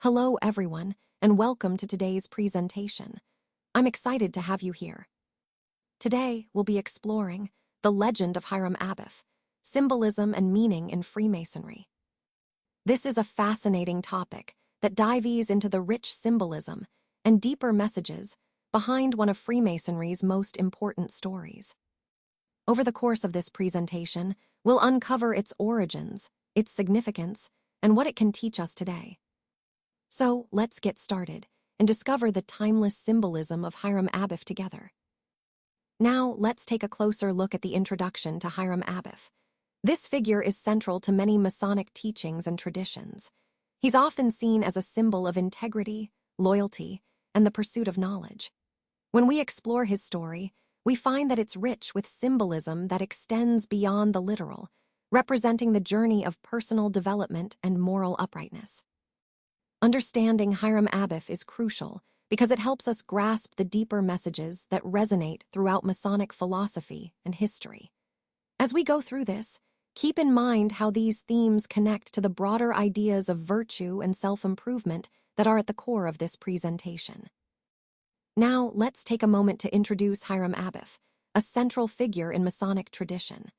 Hello, everyone, and welcome to today's presentation. I'm excited to have you here. Today, we'll be exploring the legend of Hiram Abiff, symbolism and meaning in Freemasonry. This is a fascinating topic that dives into the rich symbolism and deeper messages behind one of Freemasonry's most important stories. Over the course of this presentation, we'll uncover its origins, its significance, and what it can teach us today. So let's get started and discover the timeless symbolism of Hiram Abiff together. Now let's take a closer look at the introduction to Hiram Abiff. This figure is central to many Masonic teachings and traditions. He's often seen as a symbol of integrity, loyalty, and the pursuit of knowledge. When we explore his story, we find that it's rich with symbolism that extends beyond the literal, representing the journey of personal development and moral uprightness. Understanding Hiram Abiff is crucial because it helps us grasp the deeper messages that resonate throughout Masonic philosophy and history. As we go through this, keep in mind how these themes connect to the broader ideas of virtue and self-improvement that are at the core of this presentation. Now, let's take a moment to introduce Hiram Abiff, a central figure in Masonic tradition.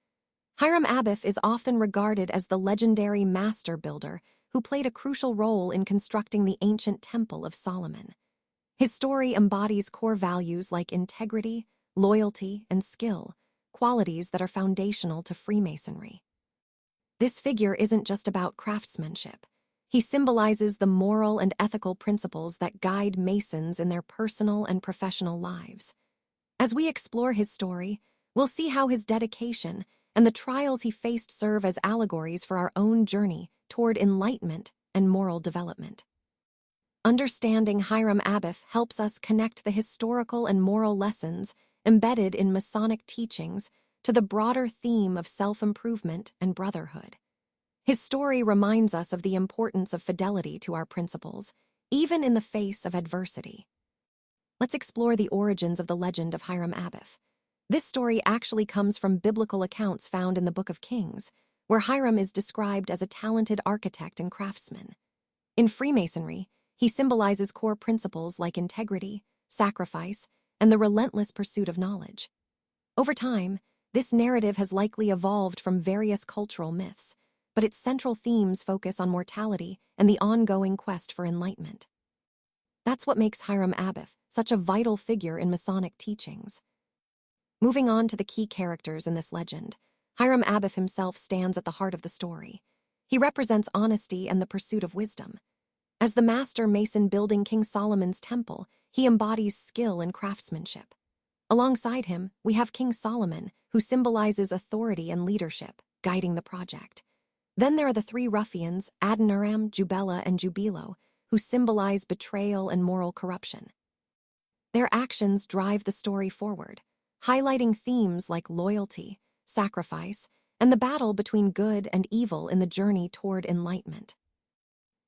Hiram Abiff is often regarded as the legendary master builder who played a crucial role in constructing the ancient Temple of Solomon. His story embodies core values like integrity, loyalty, and skill, qualities that are foundational to Freemasonry. This figure isn't just about craftsmanship. He symbolizes the moral and ethical principles that guide Masons in their personal and professional lives. As we explore his story, we'll see how his dedication and the trials he faced serve as allegories for our own journey toward enlightenment and moral development. Understanding Hiram Abiff helps us connect the historical and moral lessons embedded in Masonic teachings to the broader theme of self-improvement and brotherhood. His story reminds us of the importance of fidelity to our principles, even in the face of adversity. Let's explore the origins of the legend of Hiram Abiff. This story actually comes from biblical accounts found in the Book of Kings, where Hiram is described as a talented architect and craftsman. In Freemasonry, he symbolizes core principles like integrity, sacrifice, and the relentless pursuit of knowledge. Over time, this narrative has likely evolved from various cultural myths, but its central themes focus on mortality and the ongoing quest for enlightenment. That's what makes Hiram Abiff such a vital figure in Masonic teachings. Moving on to the key characters in this legend, Hiram Abiff himself stands at the heart of the story. He represents honesty and the pursuit of wisdom. As the master mason building King Solomon's temple, he embodies skill and craftsmanship. Alongside him, we have King Solomon, who symbolizes authority and leadership, guiding the project. Then there are the three ruffians, Adoniram, Jubela, and Jubilo, who symbolize betrayal and moral corruption. Their actions drive the story forward, highlighting themes like loyalty, sacrifice, and the battle between good and evil in the journey toward enlightenment.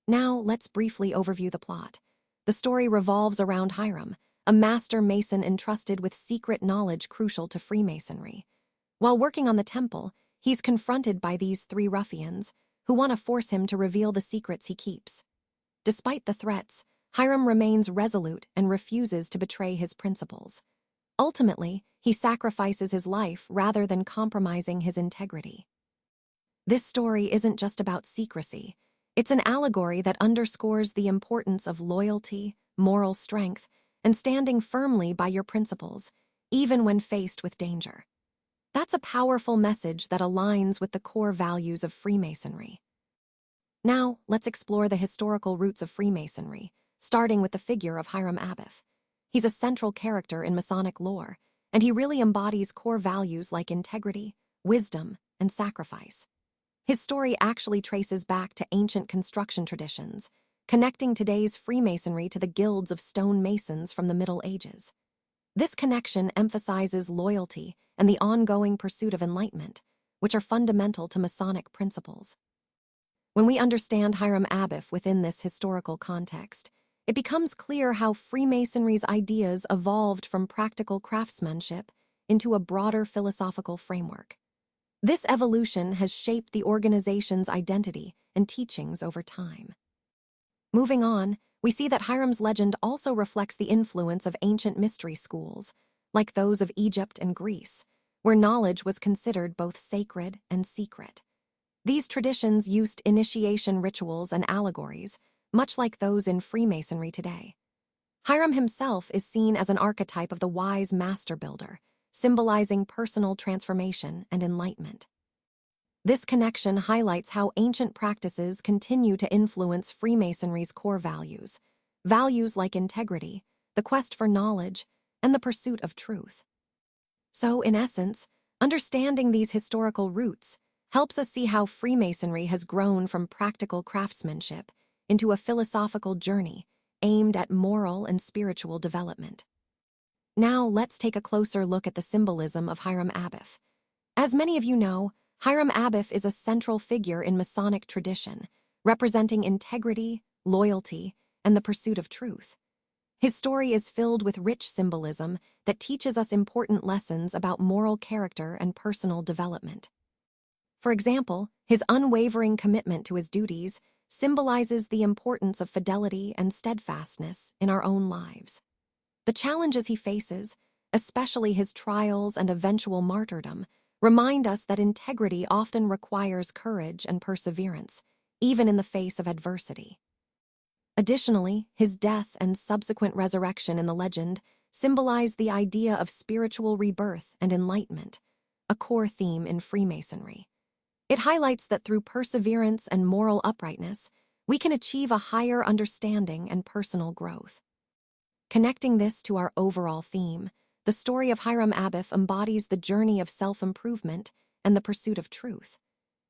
Now, let's briefly overview the plot. The story revolves around Hiram, a master mason entrusted with secret knowledge crucial to Freemasonry. While working on the temple, he's confronted by these three ruffians who want to force him to reveal the secrets he keeps. Despite the threats, Hiram remains resolute and refuses to betray his principles. Ultimately, he sacrifices his life rather than compromising his integrity. This story isn't just about secrecy. It's an allegory that underscores the importance of loyalty, moral strength, and standing firmly by your principles, even when faced with danger. That's a powerful message that aligns with the core values of Freemasonry. Now, let's explore the historical roots of Freemasonry, starting with the figure of Hiram Abiff. He's a central character in Masonic lore, and he really embodies core values like integrity, wisdom, and sacrifice. His story actually traces back to ancient construction traditions, connecting today's Freemasonry to the guilds of stone masons from the Middle Ages. This connection emphasizes loyalty and the ongoing pursuit of enlightenment, which are fundamental to Masonic principles. When we understand Hiram Abiff within this historical context, it becomes clear how Freemasonry's ideas evolved from practical craftsmanship into a broader philosophical framework. This evolution has shaped the organization's identity and teachings over time. Moving on, we see that Hiram's legend also reflects the influence of ancient mystery schools, like those of Egypt and Greece, where knowledge was considered both sacred and secret. These traditions used initiation rituals and allegories, much like those in Freemasonry today. Hiram himself is seen as an archetype of the wise master builder, symbolizing personal transformation and enlightenment. This connection highlights how ancient practices continue to influence Freemasonry's core values, values like integrity, the quest for knowledge, and the pursuit of truth. So, in essence, understanding these historical roots helps us see how Freemasonry has grown from practical craftsmanship into a philosophical journey aimed at moral and spiritual development. Now, let's take a closer look at the symbolism of Hiram Abiff. As many of you know, Hiram Abiff is a central figure in Masonic tradition, representing integrity, loyalty, and the pursuit of truth. His story is filled with rich symbolism that teaches us important lessons about moral character and personal development. For example, his unwavering commitment to his duties symbolizes the importance of fidelity and steadfastness in our own lives. The challenges he faces, especially his trials and eventual martyrdom, remind us that integrity often requires courage and perseverance, even in the face of adversity. Additionally, his death and subsequent resurrection in the legend symbolize the idea of spiritual rebirth and enlightenment, a core theme in Freemasonry. It highlights that through perseverance and moral uprightness, we can achieve a higher understanding and personal growth. Connecting this to our overall theme, the story of Hiram Abiff embodies the journey of self-improvement and the pursuit of truth.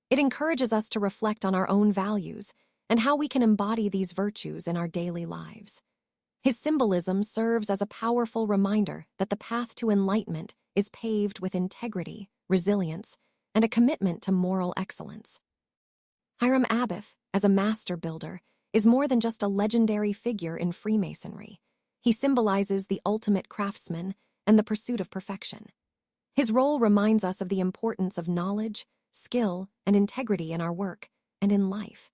It encourages us to reflect on our own values and how we can embody these virtues in our daily lives. His symbolism serves as a powerful reminder that the path to enlightenment is paved with integrity, resilience, and a commitment to moral excellence. Hiram Abiff, as a master builder, is more than just a legendary figure in Freemasonry. He symbolizes the ultimate craftsman and the pursuit of perfection. His role reminds us of the importance of knowledge, skill, and integrity in our work and in life.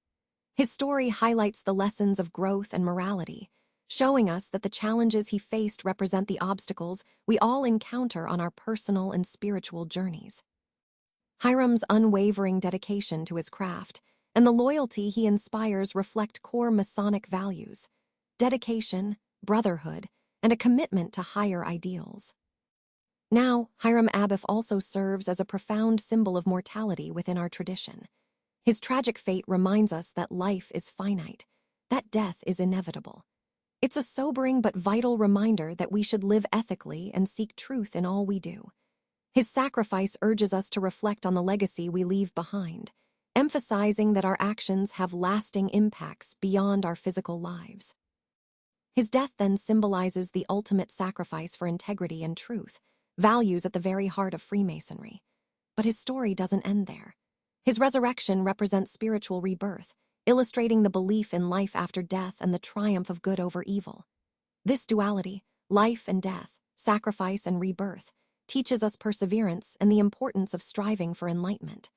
His story highlights the lessons of growth and morality, showing us that the challenges he faced represent the obstacles we all encounter on our personal and spiritual journeys. Hiram's unwavering dedication to his craft and the loyalty he inspires reflect core Masonic values: dedication, brotherhood, and a commitment to higher ideals. Now, Hiram Abiff also serves as a profound symbol of mortality within our tradition. His tragic fate reminds us that life is finite, that death is inevitable. It's a sobering but vital reminder that we should live ethically and seek truth in all we do. His sacrifice urges us to reflect on the legacy we leave behind, emphasizing that our actions have lasting impacts beyond our physical lives. His death then symbolizes the ultimate sacrifice for integrity and truth, values at the very heart of Freemasonry. But his story doesn't end there. His resurrection represents spiritual rebirth, illustrating the belief in life after death and the triumph of good over evil. This duality, life and death, sacrifice and rebirth, teaches us perseverance and the importance of striving for enlightenment.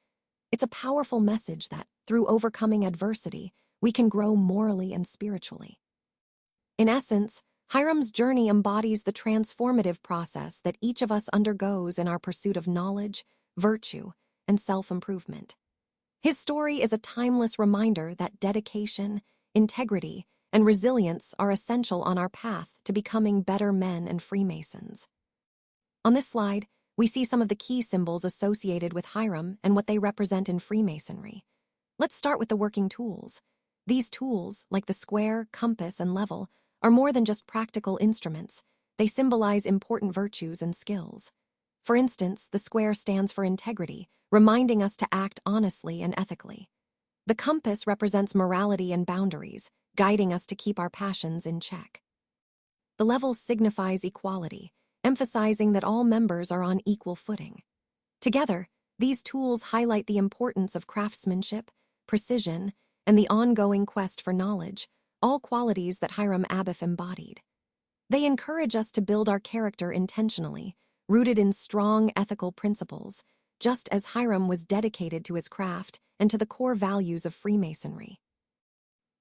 It's a powerful message that, through overcoming adversity, we can grow morally and spiritually. In essence, Hiram's journey embodies the transformative process that each of us undergoes in our pursuit of knowledge, virtue, and self-improvement. His story is a timeless reminder that dedication, integrity, and resilience are essential on our path to becoming better men and Freemasons. On this slide, we see some of the key symbols associated with Hiram and what they represent in Freemasonry. Let's start with the working tools. These tools, like the square, compass, and level, are more than just practical instruments. They symbolize important virtues and skills. For instance, the square stands for integrity, reminding us to act honestly and ethically. The compass represents morality and boundaries, guiding us to keep our passions in check. The level signifies equality, emphasizing that all members are on equal footing. Together, these tools highlight the importance of craftsmanship, precision, and the ongoing quest for knowledge, all qualities that Hiram Abiff embodied. They encourage us to build our character intentionally, rooted in strong ethical principles, just as Hiram was dedicated to his craft and to the core values of Freemasonry.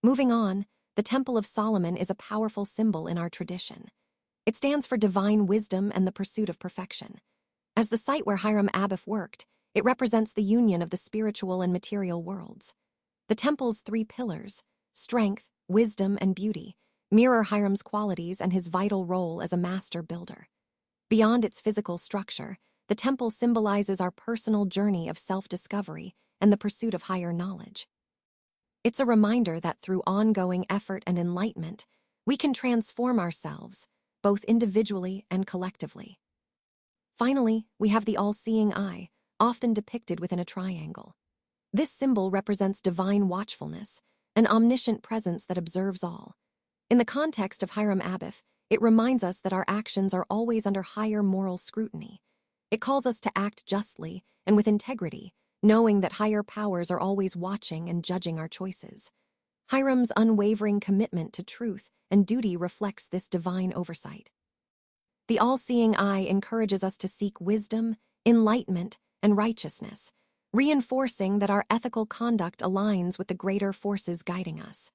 Moving on, the Temple of Solomon is a powerful symbol in our tradition. It stands for divine wisdom and the pursuit of perfection. As the site where Hiram Abiff worked, it represents the union of the spiritual and material worlds. The temple's three pillars, strength, wisdom, and beauty, mirror Hiram's qualities and his vital role as a master builder. Beyond its physical structure, the temple symbolizes our personal journey of self-discovery and the pursuit of higher knowledge. It's a reminder that through ongoing effort and enlightenment, we can transform ourselves, both individually and collectively. Finally, we have the all-seeing eye, often depicted within a triangle. This symbol represents divine watchfulness, an omniscient presence that observes all. In the context of Hiram Abiff, it reminds us that our actions are always under higher moral scrutiny. It calls us to act justly and with integrity, knowing that higher powers are always watching and judging our choices. Hiram's unwavering commitment to truth and duty reflects this divine oversight. The all-seeing eye encourages us to seek wisdom, enlightenment, and righteousness, reinforcing that our ethical conduct aligns with the greater forces guiding us.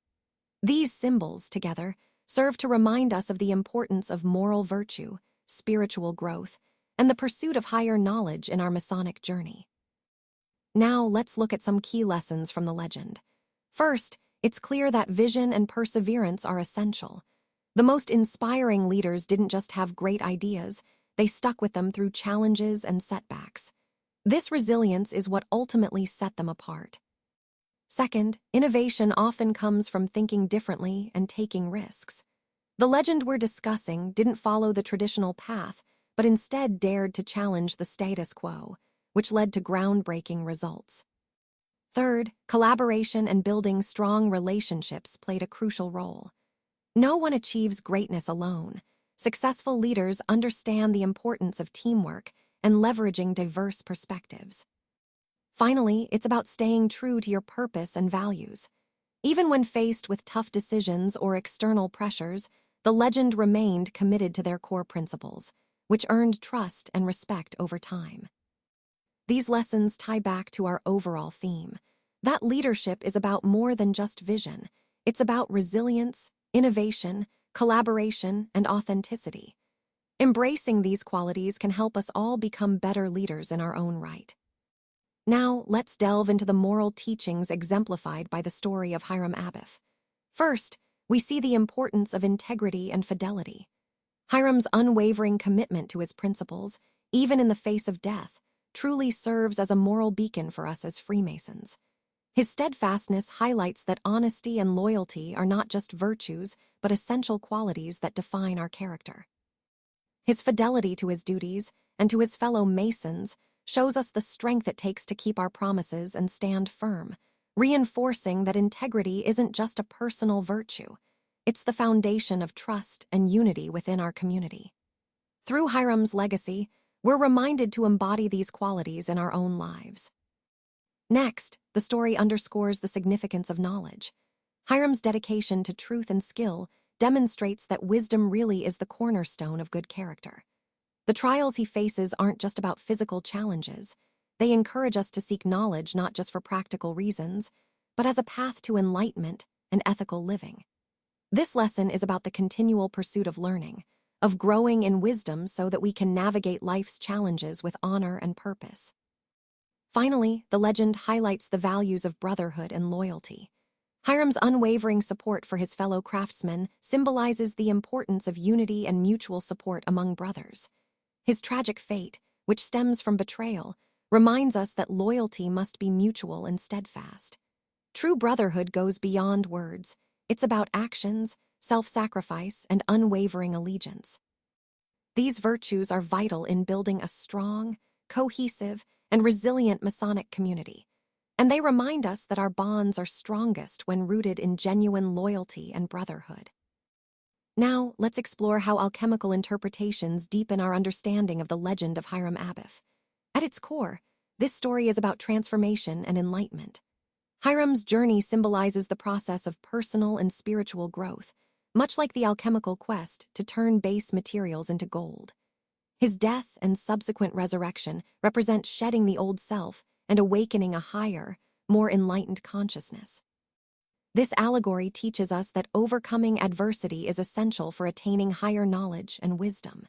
These symbols, together, serve to remind us of the importance of moral virtue, spiritual growth, and the pursuit of higher knowledge in our Masonic journey. Now, let's look at some key lessons from the legend. First, it's clear that vision and perseverance are essential. The most inspiring leaders didn't just have great ideas, they stuck with them through challenges and setbacks. This resilience is what ultimately set them apart. Second, innovation often comes from thinking differently and taking risks. The legend we're discussing didn't follow the traditional path, but instead dared to challenge the status quo, which led to groundbreaking results. Third, collaboration and building strong relationships played a crucial role. No one achieves greatness alone. Successful leaders understand the importance of teamwork and leveraging diverse perspectives. Finally, it's about staying true to your purpose and values. Even when faced with tough decisions or external pressures, the legend remained committed to their core principles, which earned trust and respect over time. These lessons tie back to our overall theme. That leadership is about more than just vision. It's about resilience, innovation, collaboration, and authenticity. Embracing these qualities can help us all become better leaders in our own right. Now, let's delve into the moral teachings exemplified by the story of Hiram Abiff. First, we see the importance of integrity and fidelity. Hiram's unwavering commitment to his principles, even in the face of death, truly serves as a moral beacon for us as Freemasons. His steadfastness highlights that honesty and loyalty are not just virtues, but essential qualities that define our character. His fidelity to his duties and to his fellow Masons shows us the strength it takes to keep our promises and stand firm, reinforcing that integrity isn't just a personal virtue. It's the foundation of trust and unity within our community. Through Hiram's legacy, we're reminded to embody these qualities in our own lives. Next, the story underscores the significance of knowledge. Hiram's dedication to truth and skill demonstrates that wisdom really is the cornerstone of good character. The trials he faces aren't just about physical challenges. They encourage us to seek knowledge not just for practical reasons, but as a path to enlightenment and ethical living. This lesson is about the continual pursuit of learning, of growing in wisdom so that we can navigate life's challenges with honor and purpose. Finally, the legend highlights the values of brotherhood and loyalty. Hiram's unwavering support for his fellow craftsmen symbolizes the importance of unity and mutual support among brothers. His tragic fate, which stems from betrayal, reminds us that loyalty must be mutual and steadfast. True brotherhood goes beyond words. It's about actions, self-sacrifice, and unwavering allegiance. These virtues are vital in building a strong, cohesive, and resilient Masonic community, and they remind us that our bonds are strongest when rooted in genuine loyalty and brotherhood. Now, let's explore how alchemical interpretations deepen our understanding of the legend of Hiram Abiff. At its core, this story is about transformation and enlightenment. Hiram's journey symbolizes the process of personal and spiritual growth, much like the alchemical quest to turn base materials into gold. His death and subsequent resurrection represent shedding the old self and awakening a higher, more enlightened consciousness. This allegory teaches us that overcoming adversity is essential for attaining higher knowledge and wisdom.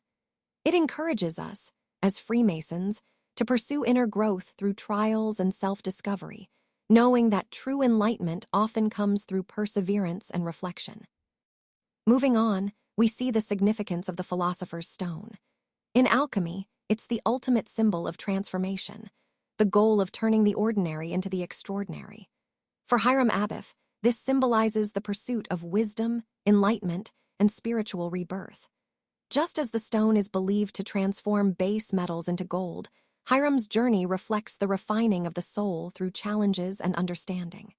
It encourages us, as Freemasons, to pursue inner growth through trials and self-discovery, knowing that true enlightenment often comes through perseverance and reflection. Moving on, we see the significance of the Philosopher's Stone. In alchemy, it's the ultimate symbol of transformation, the goal of turning the ordinary into the extraordinary. For Hiram Abiff, this symbolizes the pursuit of wisdom, enlightenment, and spiritual rebirth. Just as the stone is believed to transform base metals into gold, Hiram's journey reflects the refining of the soul through challenges and understanding.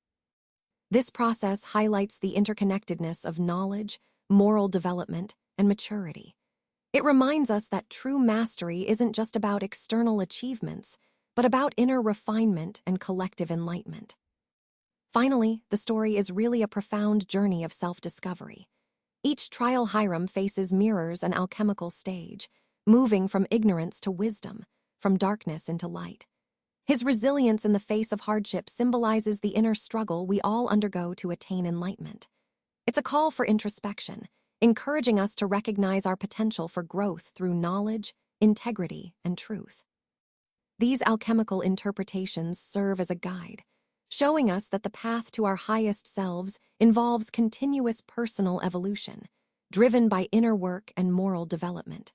This process highlights the interconnectedness of knowledge, moral development, and maturity. It reminds us that true mastery isn't just about external achievements, but about inner refinement and collective enlightenment. Finally, the story is really a profound journey of self-discovery. Each trial Hiram faces mirrors an alchemical stage, moving from ignorance to wisdom, from darkness into light. His resilience in the face of hardship symbolizes the inner struggle we all undergo to attain enlightenment. It's a call for introspection, encouraging us to recognize our potential for growth through knowledge, integrity, and truth. These alchemical interpretations serve as a guide, showing us that the path to our highest selves involves continuous personal evolution, driven by inner work and moral development.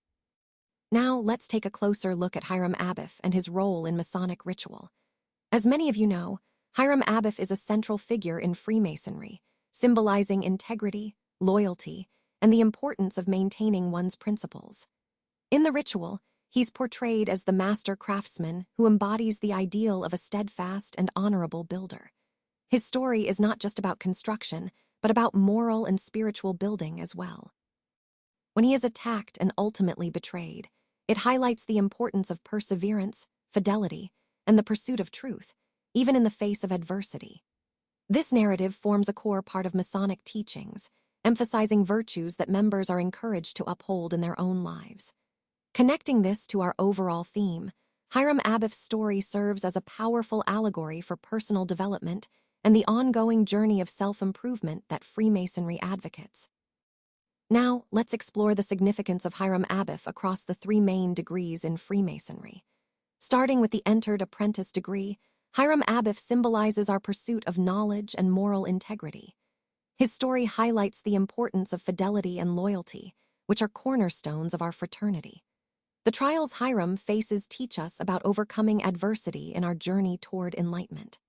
Now, let's take a closer look at Hiram Abiff and his role in Masonic ritual. As many of you know, Hiram Abiff is a central figure in Freemasonry, symbolizing integrity, loyalty, and the importance of maintaining one's principles. In the ritual, he's portrayed as the master craftsman who embodies the ideal of a steadfast and honorable builder. His story is not just about construction, but about moral and spiritual building as well. When he is attacked and ultimately betrayed, it highlights the importance of perseverance, fidelity, and the pursuit of truth, even in the face of adversity. This narrative forms a core part of Masonic teachings, emphasizing virtues that members are encouraged to uphold in their own lives. Connecting this to our overall theme, Hiram Abiff's story serves as a powerful allegory for personal development and the ongoing journey of self-improvement that Freemasonry advocates. Now, let's explore the significance of Hiram Abiff across the three main degrees in Freemasonry. Starting with the entered apprentice degree, Hiram Abiff symbolizes our pursuit of knowledge and moral integrity. His story highlights the importance of fidelity and loyalty, which are cornerstones of our fraternity. The trials Hiram faces teach us about overcoming adversity in our journey toward enlightenment.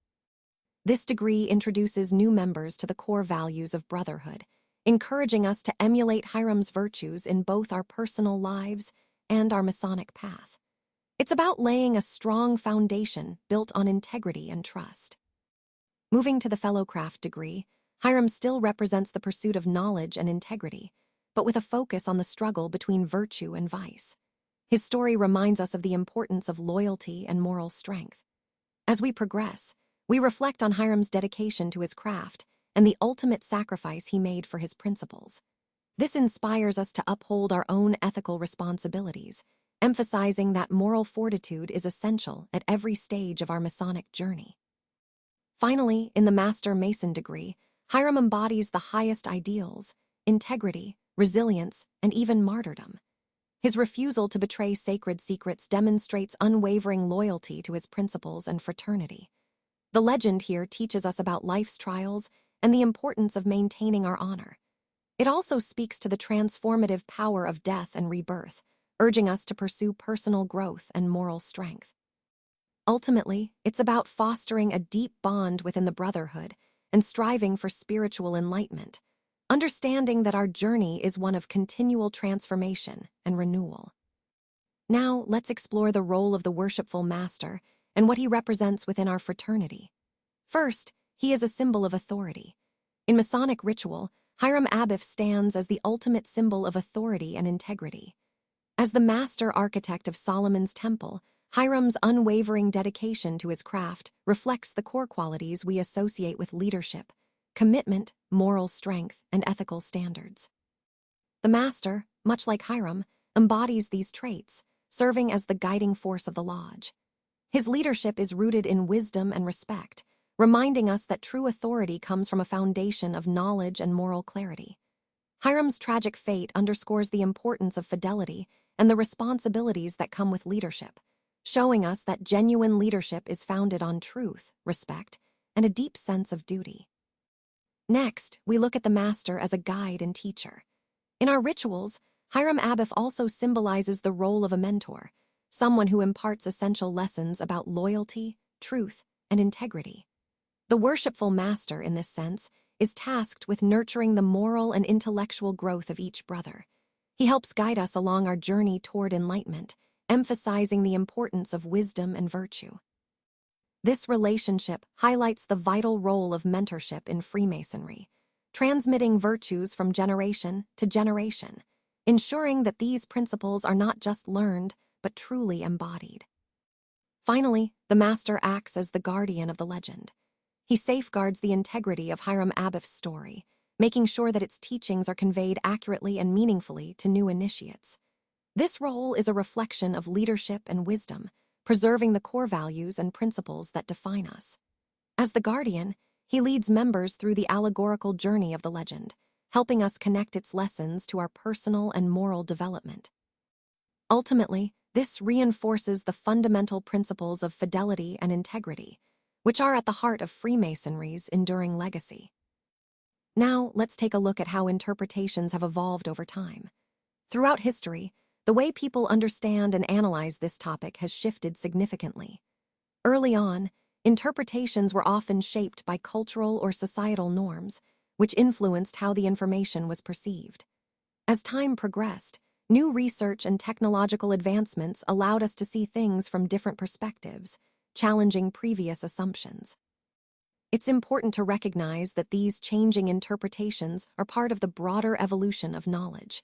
This degree introduces new members to the core values of Brotherhood, encouraging us to emulate Hiram's virtues in both our personal lives and our Masonic path. It's about laying a strong foundation built on integrity and trust. Moving to the Fellowcraft degree, Hiram still represents the pursuit of knowledge and integrity, but with a focus on the struggle between virtue and vice. His story reminds us of the importance of loyalty and moral strength. As we progress, we reflect on Hiram's dedication to his craft and the ultimate sacrifice he made for his principles. This inspires us to uphold our own ethical responsibilities, emphasizing that moral fortitude is essential at every stage of our Masonic journey. Finally, in the Master Mason degree, Hiram embodies the highest ideals: integrity, resilience, and even martyrdom. His refusal to betray sacred secrets demonstrates unwavering loyalty to his principles and fraternity. The legend here teaches us about life's trials and the importance of maintaining our honor. It also speaks to the transformative power of death and rebirth, urging us to pursue personal growth and moral strength. Ultimately, it's about fostering a deep bond within the Brotherhood and striving for spiritual enlightenment, understanding that our journey is one of continual transformation and renewal. Now, let's explore the role of the worshipful master and what he represents within our fraternity. First, he is a symbol of authority. In Masonic ritual, Hiram Abiff stands as the ultimate symbol of authority and integrity. As the master architect of Solomon's temple, Hiram's unwavering dedication to his craft reflects the core qualities we associate with leadership: commitment, moral strength, and ethical standards. The master, much like Hiram, embodies these traits, serving as the guiding force of the lodge. His leadership is rooted in wisdom and respect, reminding us that true authority comes from a foundation of knowledge and moral clarity. Hiram's tragic fate underscores the importance of fidelity and the responsibilities that come with leadership, showing us that genuine leadership is founded on truth, respect, and a deep sense of duty. Next, we look at the master as a guide and teacher. In our rituals, Hiram Abiff also symbolizes the role of a mentor, someone who imparts essential lessons about loyalty, truth, and integrity. The worshipful master, in this sense, is tasked with nurturing the moral and intellectual growth of each brother. He helps guide us along our journey toward enlightenment, emphasizing the importance of wisdom and virtue. This relationship highlights the vital role of mentorship in Freemasonry, transmitting virtues from generation to generation, ensuring that these principles are not just learned, but truly embodied. Finally, the master acts as the guardian of the legend. He safeguards the integrity of Hiram Abiff's story, making sure that its teachings are conveyed accurately and meaningfully to new initiates. This role is a reflection of leadership and wisdom, preserving the core values and principles that define us. As the guardian, he leads members through the allegorical journey of the legend, helping us connect its lessons to our personal and moral development. Ultimately, this reinforces the fundamental principles of fidelity and integrity, which are at the heart of Freemasonry's enduring legacy. Now, let's take a look at how interpretations have evolved over time. Throughout history, the way people understand and analyze this topic has shifted significantly. Early on, interpretations were often shaped by cultural or societal norms, which influenced how the information was perceived. As time progressed, new research and technological advancements allowed us to see things from different perspectives, challenging previous assumptions. It's important to recognize that these changing interpretations are part of the broader evolution of knowledge.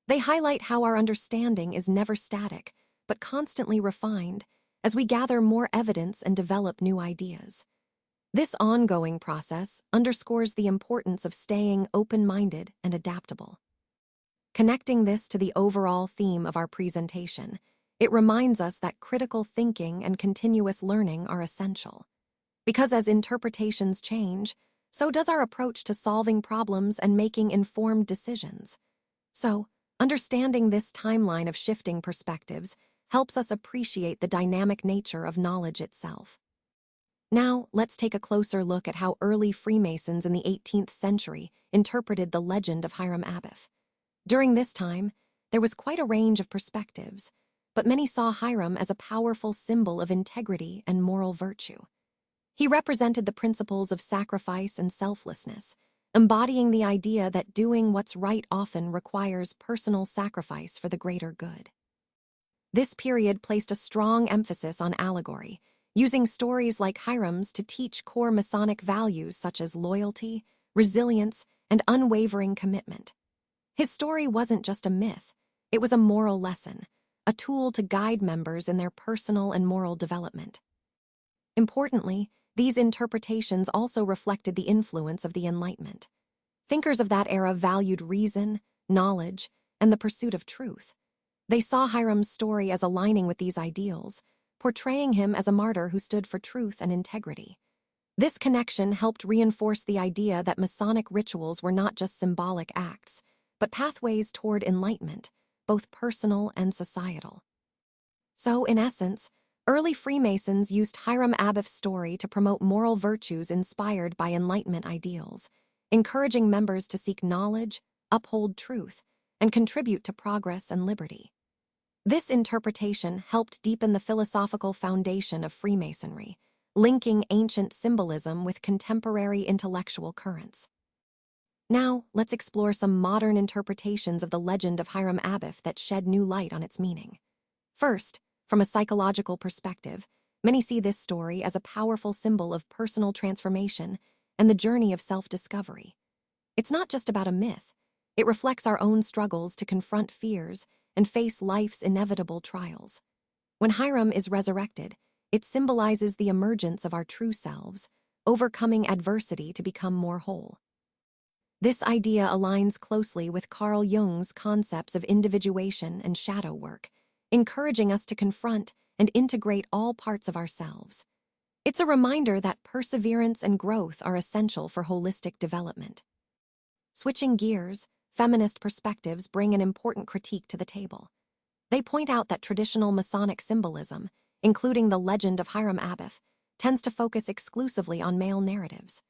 They highlight how our understanding is never static, but constantly refined as we gather more evidence and develop new ideas. This ongoing process underscores the importance of staying open-minded and adaptable. Connecting this to the overall theme of our presentation, it reminds us that critical thinking and continuous learning are essential. Because as interpretations change, so does our approach to solving problems and making informed decisions. So, understanding this timeline of shifting perspectives helps us appreciate the dynamic nature of knowledge itself. Now, let's take a closer look at how early Freemasons in the 18th century interpreted the legend of Hiram Abiff. During this time, there was quite a range of perspectives, but many saw Hiram as a powerful symbol of integrity and moral virtue. He represented the principles of sacrifice and selflessness, embodying the idea that doing what's right often requires personal sacrifice for the greater good. This period placed a strong emphasis on allegory, using stories like Hiram's to teach core Masonic values such as loyalty, resilience, and unwavering commitment. His story wasn't just a myth, it was a moral lesson, a tool to guide members in their personal and moral development. Importantly, these interpretations also reflected the influence of the Enlightenment. Thinkers of that era valued reason, knowledge, and the pursuit of truth. They saw Hiram's story as aligning with these ideals, portraying him as a martyr who stood for truth and integrity. This connection helped reinforce the idea that Masonic rituals were not just symbolic acts, but pathways toward enlightenment, both personal and societal. So, in essence, early Freemasons used Hiram Abiff's story to promote moral virtues inspired by Enlightenment ideals, encouraging members to seek knowledge, uphold truth, and contribute to progress and liberty. This interpretation helped deepen the philosophical foundation of Freemasonry, linking ancient symbolism with contemporary intellectual currents. Now, let's explore some modern interpretations of the legend of Hiram Abiff that shed new light on its meaning. First, from a psychological perspective, many see this story as a powerful symbol of personal transformation and the journey of self-discovery. It's not just about a myth. It reflects our own struggles to confront fears and face life's inevitable trials. When Hiram is resurrected, it symbolizes the emergence of our true selves, overcoming adversity to become more whole. This idea aligns closely with Carl Jung's concepts of individuation and shadow work, encouraging us to confront and integrate all parts of ourselves. It's a reminder that perseverance and growth are essential for holistic development. Switching gears, feminist perspectives bring an important critique to the table. They point out that traditional Masonic symbolism, including the legend of Hiram Abiff, tends to focus exclusively on male narratives.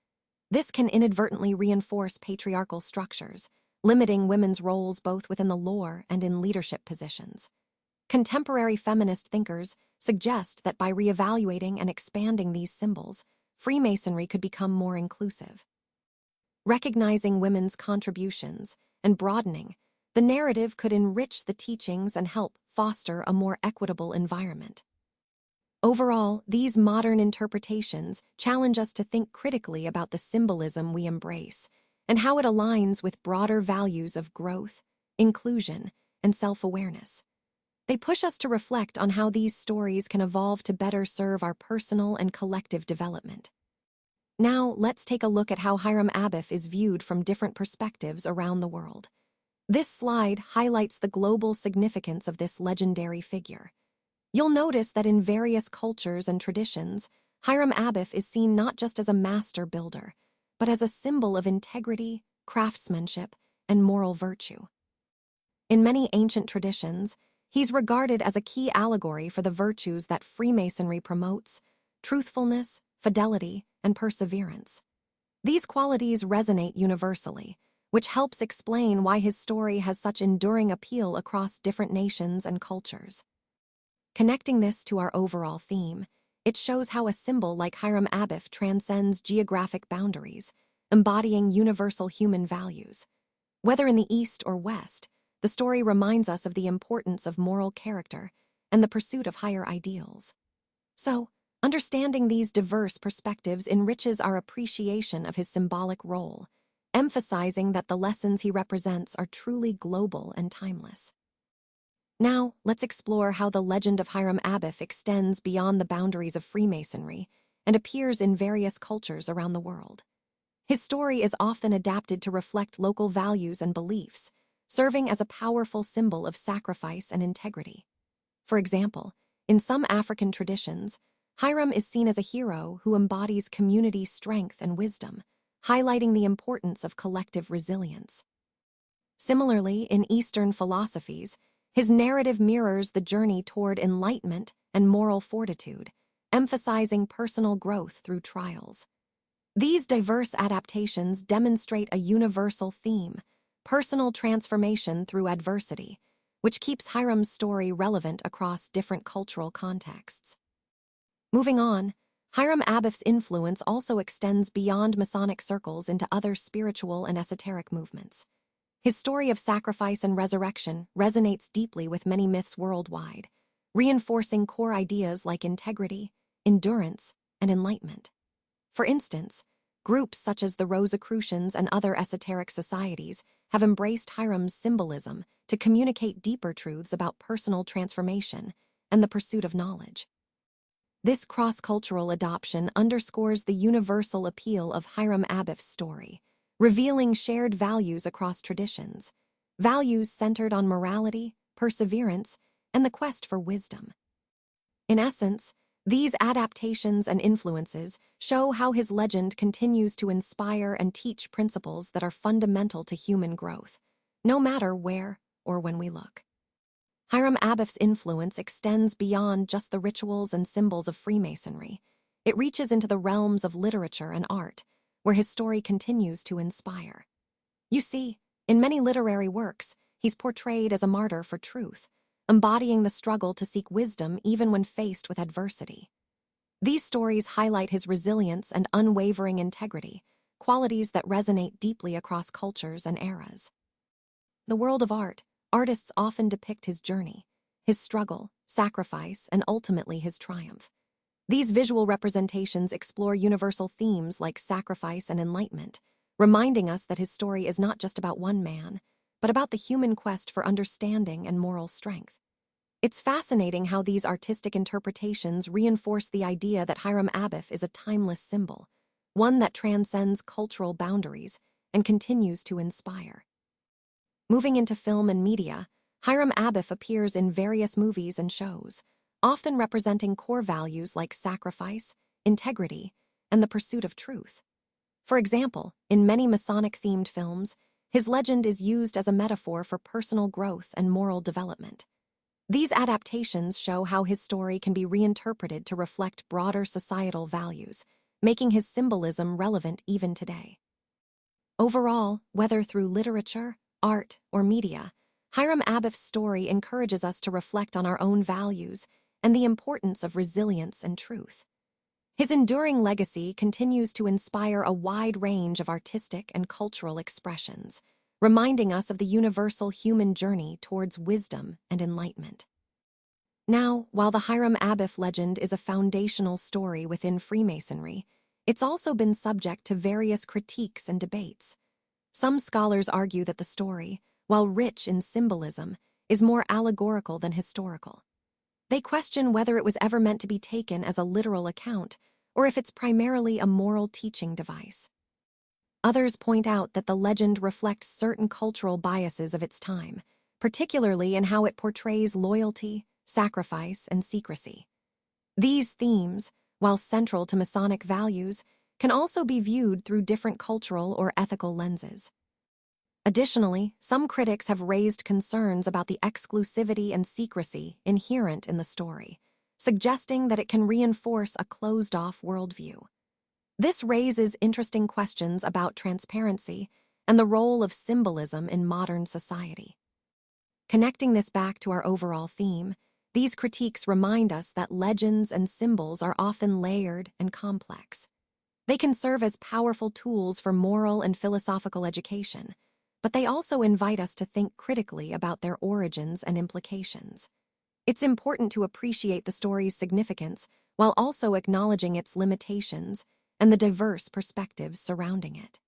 This can inadvertently reinforce patriarchal structures, limiting women's roles both within the lore and in leadership positions. Contemporary feminist thinkers suggest that by reevaluating and expanding these symbols, Freemasonry could become more inclusive. Recognizing women's contributions and broadening the narrative could enrich the teachings and help foster a more equitable environment. Overall, these modern interpretations challenge us to think critically about the symbolism we embrace and how it aligns with broader values of growth, inclusion, and self-awareness. They push us to reflect on how these stories can evolve to better serve our personal and collective development. Now, let's take a look at how Hiram Abiff is viewed from different perspectives around the world. This slide highlights the global significance of this legendary figure. You'll notice that in various cultures and traditions, Hiram Abiff is seen not just as a master builder, but as a symbol of integrity, craftsmanship, and moral virtue. In many ancient traditions, he's regarded as a key allegory for the virtues that Freemasonry promotes: truthfulness, fidelity, and perseverance. These qualities resonate universally, which helps explain why his story has such enduring appeal across different nations and cultures. Connecting this to our overall theme, it shows how a symbol like Hiram Abiff transcends geographic boundaries, embodying universal human values. Whether in the East or West, the story reminds us of the importance of moral character and the pursuit of higher ideals. So, understanding these diverse perspectives enriches our appreciation of his symbolic role, emphasizing that the lessons he represents are truly global and timeless. Now, let's explore how the legend of Hiram Abiff extends beyond the boundaries of Freemasonry and appears in various cultures around the world. His story is often adapted to reflect local values and beliefs, serving as a powerful symbol of sacrifice and integrity. For example, in some African traditions, Hiram is seen as a hero who embodies community strength and wisdom, highlighting the importance of collective resilience. Similarly, in Eastern philosophies, his narrative mirrors the journey toward enlightenment and moral fortitude, emphasizing personal growth through trials. These diverse adaptations demonstrate a universal theme: personal transformation through adversity, which keeps Hiram's story relevant across different cultural contexts. Moving on, Hiram Abiff's influence also extends beyond Masonic circles into other spiritual and esoteric movements. His story of sacrifice and resurrection resonates deeply with many myths worldwide, reinforcing core ideas like integrity, endurance, and enlightenment. For instance, groups such as the Rosicrucians and other esoteric societies have embraced Hiram's symbolism to communicate deeper truths about personal transformation and the pursuit of knowledge. This cross-cultural adoption underscores the universal appeal of Hiram Abiff's story, revealing shared values across traditions, values centered on morality, perseverance, and the quest for wisdom. In essence, these adaptations and influences show how his legend continues to inspire and teach principles that are fundamental to human growth, no matter where or when we look. Hiram Abiff's influence extends beyond just the rituals and symbols of Freemasonry. It reaches into the realms of literature and art, where his story continues to inspire. You see, in many literary works, he's portrayed as a martyr for truth, embodying the struggle to seek wisdom even when faced with adversity. These stories highlight his resilience and unwavering integrity, qualities that resonate deeply across cultures and eras. The world of art, artists often depict his journey, his struggle, sacrifice, and ultimately his triumph. These visual representations explore universal themes like sacrifice and enlightenment, reminding us that his story is not just about one man, but about the human quest for understanding and moral strength. It's fascinating how these artistic interpretations reinforce the idea that Hiram Abiff is a timeless symbol, one that transcends cultural boundaries and continues to inspire. Moving into film and media, Hiram Abiff appears in various movies and shows, often representing core values like sacrifice, integrity, and the pursuit of truth. For example, in many Masonic-themed films, his legend is used as a metaphor for personal growth and moral development. These adaptations show how his story can be reinterpreted to reflect broader societal values, making his symbolism relevant even today. Overall, whether through literature, art, or media, Hiram Abiff's story encourages us to reflect on our own values and the importance of resilience and truth. His enduring legacy continues to inspire a wide range of artistic and cultural expressions, reminding us of the universal human journey towards wisdom and enlightenment. Now, while the Hiram Abiff legend is a foundational story within Freemasonry, it's also been subject to various critiques and debates. Some scholars argue that the story, while rich in symbolism, is more allegorical than historical. They question whether it was ever meant to be taken as a literal account, or if it's primarily a moral teaching device. Others point out that the legend reflects certain cultural biases of its time, particularly in how it portrays loyalty, sacrifice, and secrecy. These themes, while central to Masonic values, can also be viewed through different cultural or ethical lenses. Additionally, some critics have raised concerns about the exclusivity and secrecy inherent in the story, suggesting that it can reinforce a closed-off worldview. This raises interesting questions about transparency and the role of symbolism in modern society. Connecting this back to our overall theme, these critiques remind us that legends and symbols are often layered and complex. They can serve as powerful tools for moral and philosophical education, but they also invite us to think critically about their origins and implications. It's important to appreciate the story's significance while also acknowledging its limitations and the diverse perspectives surrounding it.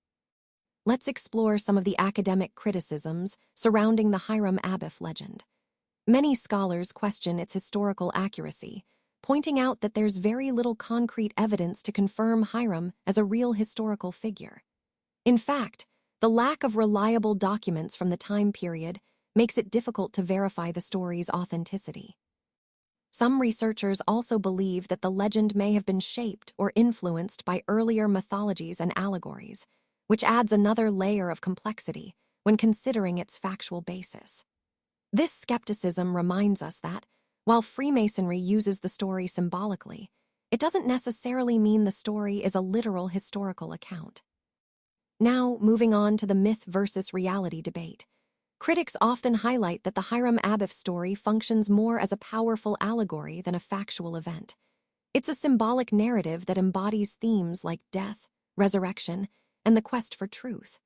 Let's explore some of the academic criticisms surrounding the Hiram Abiff legend. Many scholars question its historical accuracy, pointing out that there's very little concrete evidence to confirm Hiram as a real historical figure. In fact, the lack of reliable documents from the time period makes it difficult to verify the story's authenticity. Some researchers also believe that the legend may have been shaped or influenced by earlier mythologies and allegories, which adds another layer of complexity when considering its factual basis. This skepticism reminds us that, while Freemasonry uses the story symbolically, it doesn't necessarily mean the story is a literal historical account. Now, moving on to the myth versus reality debate. Critics often highlight that the Hiram Abiff story functions more as a powerful allegory than a factual event. It's a symbolic narrative that embodies themes like death, resurrection, and the quest for truth.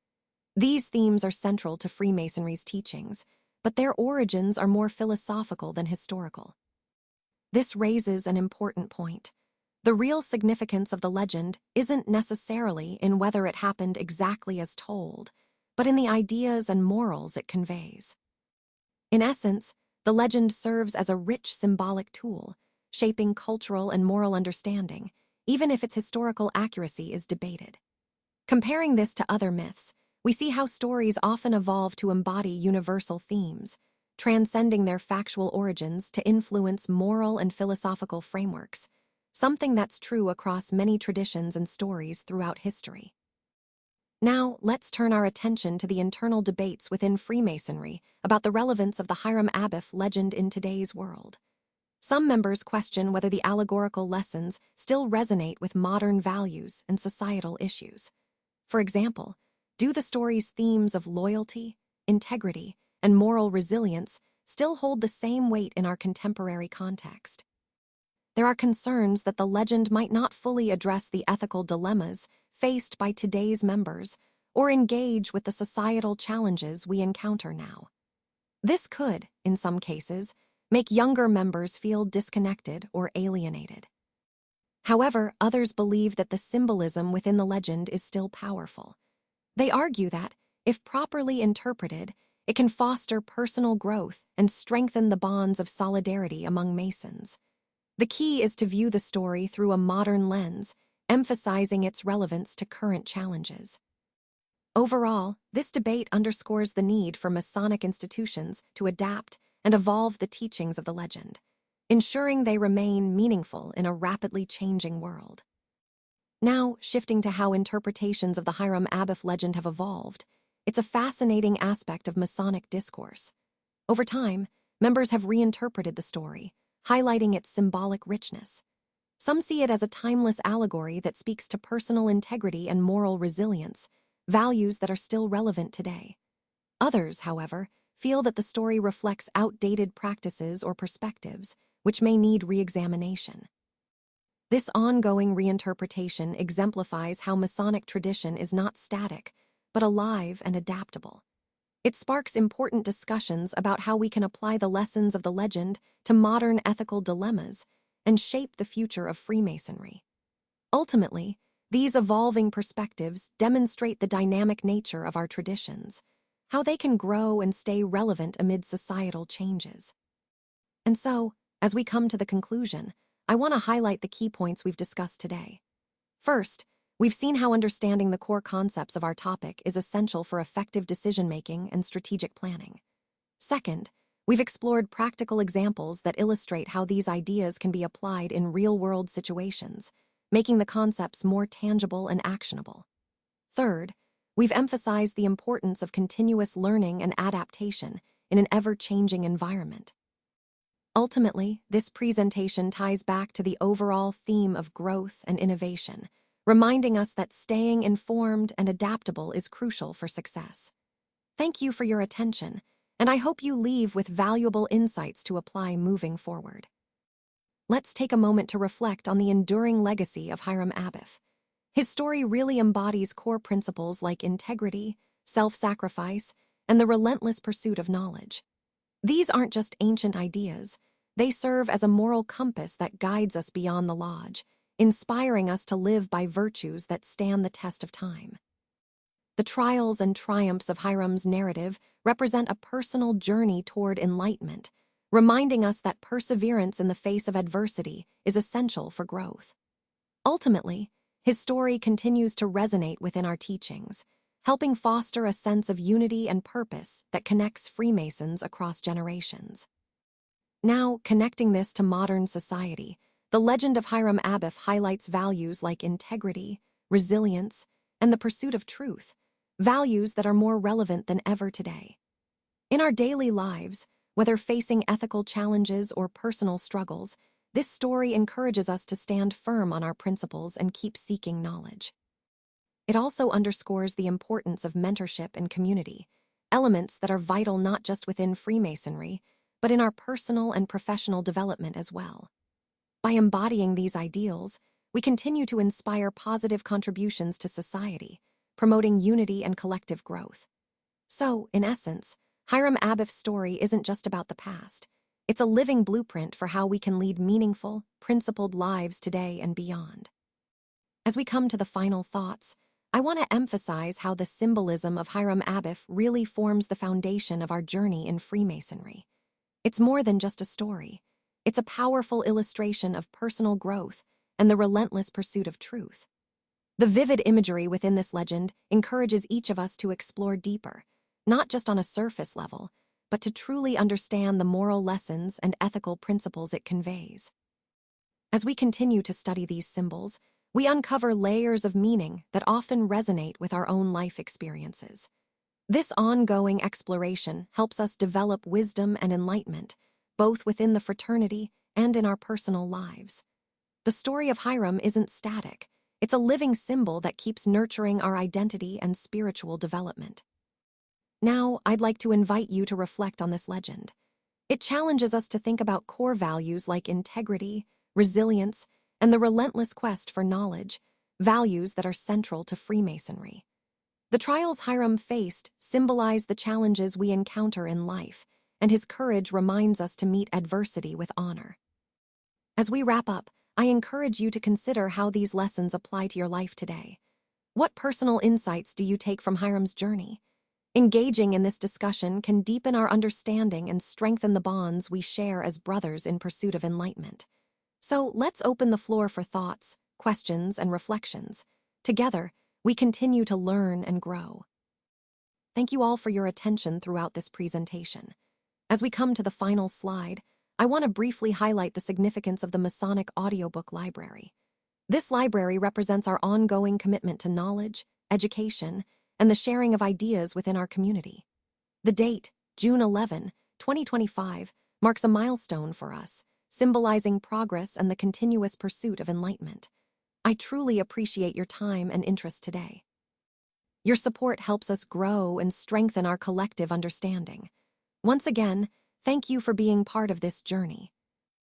These themes are central to Freemasonry's teachings, but their origins are more philosophical than historical. This raises an important point. The real significance of the legend isn't necessarily in whether it happened exactly as told, but in the ideas and morals it conveys. In essence, the legend serves as a rich symbolic tool, shaping cultural and moral understanding, even if its historical accuracy is debated. Comparing this to other myths, we see how stories often evolve to embody universal themes, transcending their factual origins to influence moral and philosophical frameworks, something that's true across many traditions and stories throughout history. Now, let's turn our attention to the internal debates within Freemasonry about the relevance of the Hiram Abiff legend in today's world. Some members question whether the allegorical lessons still resonate with modern values and societal issues. For example, do the story's themes of loyalty, integrity, and moral resilience still hold the same weight in our contemporary context? There are concerns that the legend might not fully address the ethical dilemmas faced by today's members or engage with the societal challenges we encounter now. This could, in some cases, make younger members feel disconnected or alienated. However, others believe that the symbolism within the legend is still powerful. They argue that, if properly interpreted, it can foster personal growth and strengthen the bonds of solidarity among Masons. The key is to view the story through a modern lens, emphasizing its relevance to current challenges. Overall, this debate underscores the need for Masonic institutions to adapt and evolve the teachings of the legend, ensuring they remain meaningful in a rapidly changing world. Now, shifting to how interpretations of the Hiram Abiff legend have evolved, it's a fascinating aspect of Masonic discourse. Over time, members have reinterpreted the story, highlighting its symbolic richness. Some see it as a timeless allegory that speaks to personal integrity and moral resilience, values that are still relevant today. Others, however, feel that the story reflects outdated practices or perspectives, which may need re-examination. This ongoing reinterpretation exemplifies how Masonic tradition is not static, but alive and adaptable. It sparks important discussions about how we can apply the lessons of the legend to modern ethical dilemmas and shape the future of Freemasonry. Ultimately, these evolving perspectives demonstrate the dynamic nature of our traditions, how they can grow and stay relevant amid societal changes. And so, as we come to the conclusion, I want to highlight the key points we've discussed today. First, we've seen how understanding the core concepts of our topic is essential for effective decision-making and strategic planning. Second, we've explored practical examples that illustrate how these ideas can be applied in real-world situations, making the concepts more tangible and actionable. Third, we've emphasized the importance of continuous learning and adaptation in an ever-changing environment. Ultimately, this presentation ties back to the overall theme of growth and innovation, reminding us that staying informed and adaptable is crucial for success. Thank you for your attention, and I hope you leave with valuable insights to apply moving forward. Let's take a moment to reflect on the enduring legacy of Hiram Abiff. His story really embodies core principles like integrity, self-sacrifice, and the relentless pursuit of knowledge. These aren't just ancient ideas, they serve as a moral compass that guides us beyond the lodge, inspiring us to live by virtues that stand the test of time. The trials and triumphs of Hiram's narrative represent a personal journey toward enlightenment, reminding us that perseverance in the face of adversity is essential for growth. Ultimately, his story continues to resonate within our teachings, helping foster a sense of unity and purpose that connects Freemasons across generations. Now, connecting this to modern society, the legend of Hiram Abiff highlights values like integrity, resilience, and the pursuit of truth, values that are more relevant than ever today. In our daily lives, whether facing ethical challenges or personal struggles, this story encourages us to stand firm on our principles and keep seeking knowledge. It also underscores the importance of mentorship and community, elements that are vital not just within Freemasonry, but in our personal and professional development as well. By embodying these ideals, we continue to inspire positive contributions to society, promoting unity and collective growth. So, in essence, Hiram Abiff's story isn't just about the past. It's a living blueprint for how we can lead meaningful, principled lives today and beyond. As we come to the final thoughts, I want to emphasize how the symbolism of Hiram Abiff really forms the foundation of our journey in Freemasonry. It's more than just a story. It's a powerful illustration of personal growth and the relentless pursuit of truth. The vivid imagery within this legend encourages each of us to explore deeper, not just on a surface level, but to truly understand the moral lessons and ethical principles it conveys. As we continue to study these symbols, we uncover layers of meaning that often resonate with our own life experiences. This ongoing exploration helps us develop wisdom and enlightenment, both within the fraternity and in our personal lives. The story of Hiram isn't static. It's a living symbol that keeps nurturing our identity and spiritual development. Now, I'd like to invite you to reflect on this legend. It challenges us to think about core values like integrity, resilience, and the relentless quest for knowledge, values that are central to Freemasonry. The trials Hiram faced symbolize the challenges we encounter in life, and his courage reminds us to meet adversity with honor. As we wrap up, I encourage you to consider how these lessons apply to your life today. What personal insights do you take from Hiram's journey? Engaging in this discussion can deepen our understanding and strengthen the bonds we share as brothers in pursuit of enlightenment. So let's open the floor for thoughts, questions, and reflections. Together, we continue to learn and grow. Thank you all for your attention throughout this presentation. As we come to the final slide, I want to briefly highlight the significance of the Masonic Audiobook Library. This library represents our ongoing commitment to knowledge, education, and the sharing of ideas within our community. The date, June 11, 2025, marks a milestone for us, symbolizing progress and the continuous pursuit of enlightenment. I truly appreciate your time and interest today. Your support helps us grow and strengthen our collective understanding. Once again, thank you for being part of this journey.